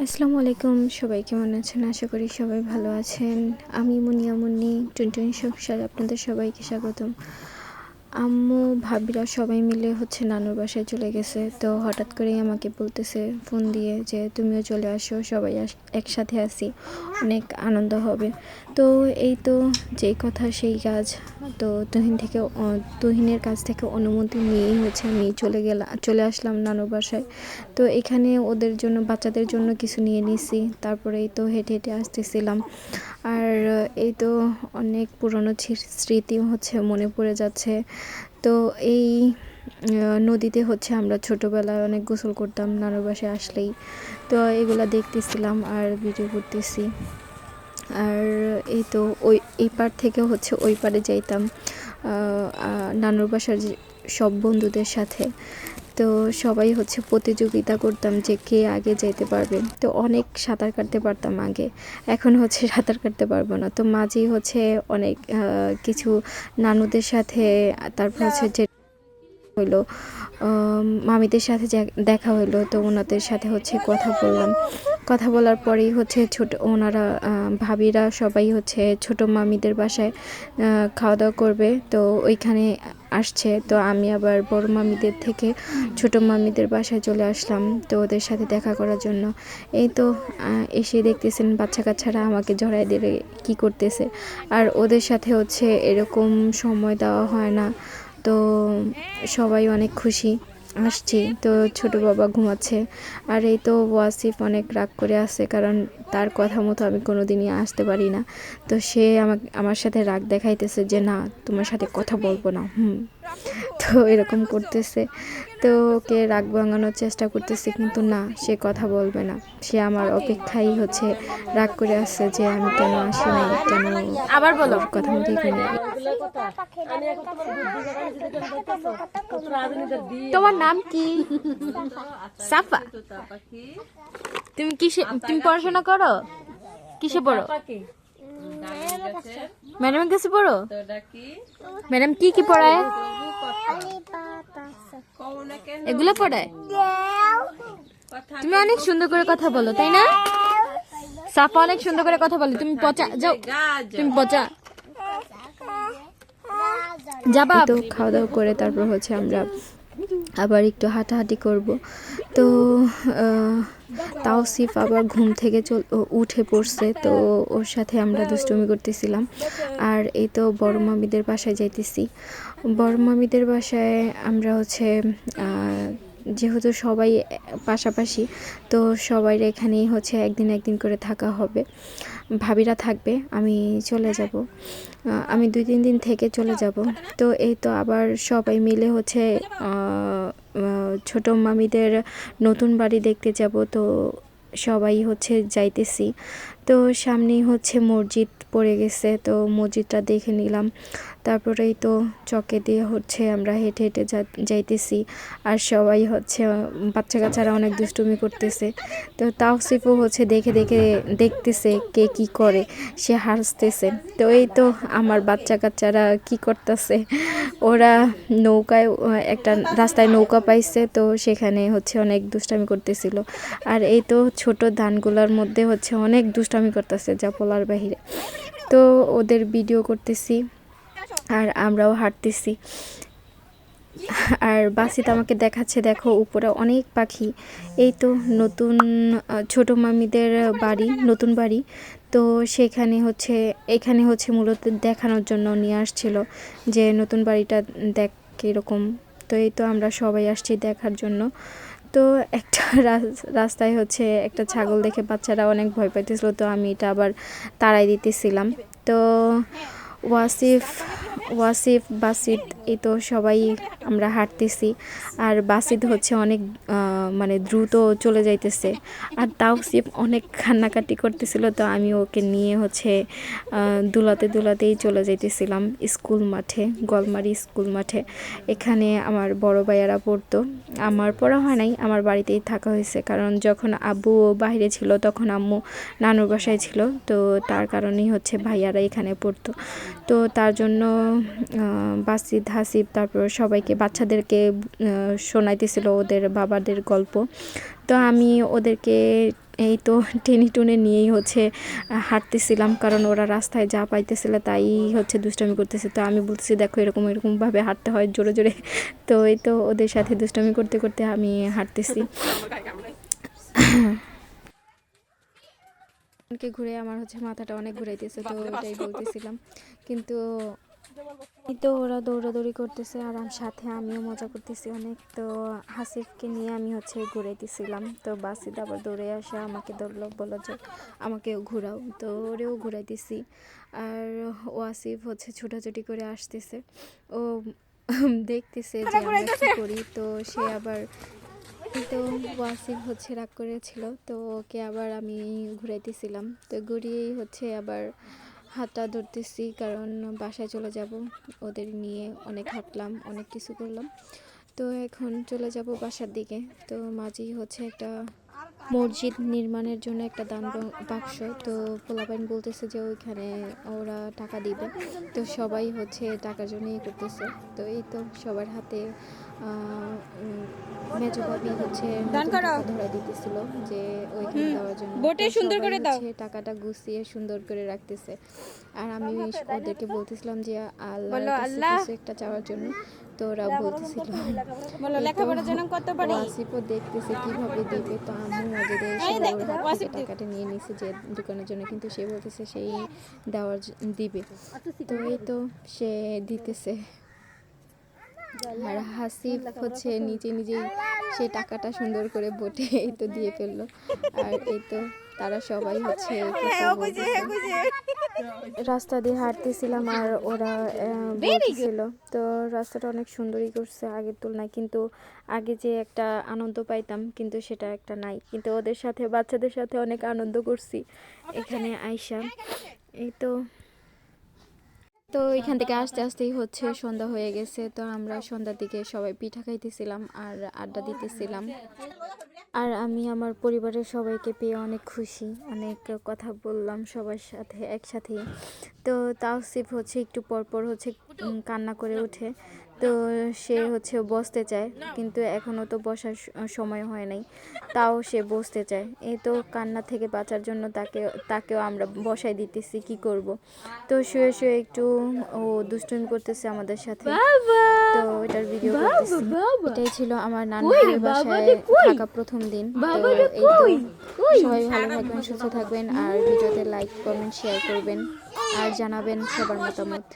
আসসালামু আলাইকুম, সবাই কেমন আছেন? আশা করি সবাই ভালো আছেন। আমি মুনিয়া মুন্নি টুনটুনি সংসার, আপনাদের সবাইকে স্বাগতম। আম্মু ভাবিরা সবাই মিলে নানুর বাসায় চলে গেছে। তো হঠাৎ করেই আমাকে বলতেছে ফোন দিয়ে যে তুমিও চলে আসো, সবাই একসাথে আসি, অনেক আনন্দ হবে। তো এই তো যেই কথা সেই কাজ। তো তুহিনের কাছ থেকে অনুমতি নিয়েই আমি চলে আসলাম নানুর বাসায়। তো এখানে ওদের জন্য, বাচ্চাদের জন্য কিছু নিয়ে নিছি। তারপরে এই তো হেঁটে হেঁটে আসতেছিলাম। আর এই তো অনেক পুরনো স্মৃতি মনে পড়ে যাচ্ছে। তো এই নদীতে আমরা ছোটোবেলায় অনেক গোসল করতাম নানুর বাসায় আসলেই। তো এগুলা দেখতেছিলাম আর ভিডিও করতেছি। আর এই তো এই পার থেকে ওই পারে যাইতাম নানুর বাসার সব বন্ধুদের সাথে। তো সবাই প্রতিযোগিতা করতাম যে কে আগে যেতে পারবে। তো অনেক সাঁতার কাটতে পারতাম আগে, এখন সাঁতার কাটতে পারবো না। তো মাঝেই অনেক কিছু নানুদের সাথে, তারপর যে হইলো মামিদের সাথে দেখা হইলো। তো ওনাদের সাথে কথা বলার পরেই ওনারা ভাবিরা সবাই ছোট মামিদের বাসায় খাওয়া দাওয়া করবে। তো ওইখানে আসছে। তো আমি আবার বড় মামিদের থেকে ছোট মামিদের বাসায় চলে আসলাম, তো ওদের সাথে দেখা করার জন্য। এই তো এসে দেখতেছেন বাচ্চা কাচ্চারা আমাকে জড়াই দিয়ে কি করতেছে। আর ওদের সাথে এরকম সময় দেওয়া হয় না। তো সবাই অনেক খুশি আসছি। তো ছোট বাবা ঘুমাচ্ছে। আর এই তো ওয়াসিফ অনেক রাগ করে আছে, কারণ তার কথা মতো আমি কোনোদিনই আসতে পারি না। তো সে আমার সাথে রাগ দেখাইতেছে যে না, তোমার সাথে কথা বলবো না। তো এরকম করতেছে। তো ওকে রাগ ভাঙানোর চেষ্টা করতেছি, কিন্তু না, সে কথা বলবে না। সে আমার অপেক্ষাই রাগ করে আসছে যে আমি কেন আসি নাই, কেন আবার বলো কথা মতো এখানে। তোমার নাম কি? সাফা। তুমি পড়াশোনা করো? কিসে পড়ো? ম্যাডামের কাছে পড়ো? ম্যাডাম কি কি পড়ায়? এগুলো পড়ায়? তুমি অনেক সুন্দর করে কথা বলো, তাই না? সাফা অনেক সুন্দর করে কথা বলো। তুমি পচা যাও, তুমি পচা যাবা। তো খাওয়া দাওয়া করে তারপর আমরা আবার একটু হাঁটাহাঁটি করব। তো তাওসিফ আবার ঘুম থেকে উঠে পড়ছে। তো ওর সাথে আমরা দুষ্টুমি করতেছিলাম। আর এই তো বড় মামিদের বাসায় যাইতেছি। বড় মামিদের বাসায় আমরা যেহেতু সবাই পাশাপাশি, তো সবাই এখানেই একদিন একদিন করে থাকা হবে। ভাবিরা থাকবে, আমি চলে যাব। আমি 2-3 দিন থেকে চলে যাব। তো এই তো আবার সবাই মিলে ছোট মামিদের নতুন বাড়ি দেখতে যাব। তো সবাই যাইতেছি। তো সামনেই মসজিদ পড়ে গেছে। তো মসজিদটা দেখে নিলাম। তারপরেই তো চকে দিয়ে আমরা হেঁটে হেঁটে যাইতেছি। আর সবাই বাচ্চা কাচ্চারা অনেক দুষ্টুমি করতেছে। তো তাওসিফও দেখে দেখে দেখতেছে কে কি করে, সে হাসতেছে। তো এই তো আমার বাচ্চা কাচ্চারা কি করতেছে, ওরা নৌকায় একটা রাস্তায় নৌকা পাইছে। তো সেখানে অনেক দুষ্টামি করতেছিল। আর এই তো ছোট ধানগুলোর মধ্যে অনেক দুষ্টামি করতেছে, যা বলার বাহিরে। তো ওদের ভিডিও করতেছি আর আমরাও হাঁটতেছি। আর বাসিত আমাকে দেখাচ্ছে, দেখো উপরে অনেক পাখি। এই তো নতুন ছোট মামিদের বাড়ি, নতুন বাড়ি। তো সেখানে এখানে মূলত দেখানোর জন্য নিয়ে আসছিল যে নতুন বাড়িটা দেখ কীরকম। তো এই তো আমরা সবাই আসছি দেখার জন্য। তো একটা রাস্তায় একটা ছাগল দেখে বাচ্চারা অনেক ভয় পাইতেছিল। তো আমি এটা আবার তাড়াই দিতেছিলাম। তো ওয়াসিফ বাসিত, এই তো সবাই আমরা হাঁটতেছি। আর বাসিত অনেক মানে দ্রুত চলে যাইতেছে। আর তাওসিফ অনেক কান্নাকাটি করতেছিল। তো আমি ওকে নিয়ে দুলাতেই চলে যাইতেছিলাম স্কুল মাঠে, গলমারি স্কুল মাঠে। এখানে আমার বড় ভাইয়ারা পড়তো। আমার পড়া হয় নাই, আমার বাড়িতেই থাকা হয়েছে, কারণ যখন আব্বু বাইরে ছিল তখন আম্মু নানুর বাসায় ছিল। তো তার কারণেই ভাইয়ারা এখানে পড়তো। তো তার জন্য বাসিত, হাসিব, তারপর সবাইকে, বাচ্চাদেরকে শোনাইতেছিল ওদের বাবাদের গল্প। তো আমি ওদেরকে এই তো টেনে টুনে নিয়েই হচ্ছে হাঁটতেছিলাম, কারণ ওরা রাস্তায় যা পাইতেছিল তাই হচ্ছে দুষ্টামি করতেছে। তো আমি বলতেছি দেখো এরকম এরকমভাবে হাঁটতে হয় জোরে জোরে। তো এই তো ওদের সাথে দুষ্টামি করতে করতে আমি হাঁটতেছি। ঘুরে আমার হচ্ছে মাথাটা অনেক ঘুরাইতেছে, তো ওটাই বলতেছিলাম। কিন্তু এই তো ওরা দৌড়াদৌড়ি করতেছে আর সাথে আমিও মজা করতেছি অনেক। তো হাসিফকে নিয়ে আমি হচ্ছে ঘুরাইতেছিলাম। তো বাসিদ আবার দৌড়ে আসে আমাকে ধরলো, বললো যে আমাকেও ঘুরাও। তো ওরেও ঘুরাইতেছি। আর ওয়াসিফ হচ্ছে ছোটাছুটি করে আসতেছে, ও দেখতেছে যে আমরা কী করি। তো সে আবার তো ওয়াসিফ হচ্ছে রাগ করেছিল, তো ওকে আবার আমি ঘুরাইতেছিলাম। তো ঘুরিয়েই হচ্ছে আবার হাতটা ধরতেছি, কারণ বাসায় চলে যাব। ওদের নিয়ে অনেক হাঁটলাম, অনেক কিছু করলাম। তো এখন চলে যাব বাসার দিকে। তো মাঝেই হচ্ছে একটা মসজিদ নির্মাণের জন্য একটা দান বাক্স, তো পোলাপাইন বলতেছে যে ওইখানে ওরা টাকা দিবে। তো সবাই হচ্ছে টাকার জন্য করতেছে। তো এই তো সবার হাতে মেজো ভাবি হচ্ছে ধরা দিতেছিল যে ওইখানে দেওয়ার জন্য। সুন্দর করে টাকাটা গুছিয়ে সুন্দর করে রাখতেছে। আর আমি ওদেরকে বলতেছিলাম যে আল্লাহ কিছু একটা চাওয়ার জন্য। তো ওরা বলতেছিল ওয়াসিফও দেখতেছে কিভাবে দিবে। তো আম্মু মাঝে এসে টাকাটা নিয়ে নিছে যে দোকানের জন্য, কিন্তু সে বলতেছে সেই দিবে। তো এই তো সে দিতেছে। আর হাসিফ হচ্ছে নিজেই সেই টাকাটা সুন্দর করে বটে এই তো দিয়ে ফেললো। আর এই তো তারা সবাই হচ্ছে রাস্তা দিয়ে হাঁটতেছিলাম আর ওরা বলতেছিল। তো রাস্তাটা অনেক সুন্দরই করছে আগের তুলনায়, কিন্তু আগে যে একটা আনন্দ পাইতাম কিন্তু সেটা একটা নাই। কিন্তু ওদের সাথে বাচ্চাদের সাথে অনেক আনন্দ করছি এখানে আইসা। এই তো এখান থেকে আস্তে আস্তেই হচ্ছে সন্ধ্যা হয়ে গেছে। তো আমরা সন্ধ্যার দিকে সবাই পিঠা খাইতেছিলাম আর আড্ডা দিতেছিলাম। আর আমি আমার পরিবারের সবাইকে পেয়ে অনেক খুশি, অনেক কথা বললাম সবার সাথে একসাথেই। তো তাওসিফ হচ্ছে একটু পরপর হচ্ছে কান্না করে ওঠে। তো সে হচ্ছে বসতে চায়, কিন্তু এখনও তো বসার সময় হয় নাই, তাও সে বসতে চায়। এই তো কান্না থেকে বাঁচার জন্য তাকেও আমরা বসাই দিতেছি, কি করব। তো শুয়ে শুয়ে একটু ও দুষ্টুমি করতেছে আমাদের সাথে। তো এটার ভিডিও করতেছি। এটাই ছিল আমার নানুর বাসায় থাকা প্রথম দিন। তো এই তো সবাই ভালো থাকবেন, সুস্থ থাকবেন, আর ভিডিওতে লাইক কমেন্ট শেয়ার করবেন আর জানাবেন সবার মতামত।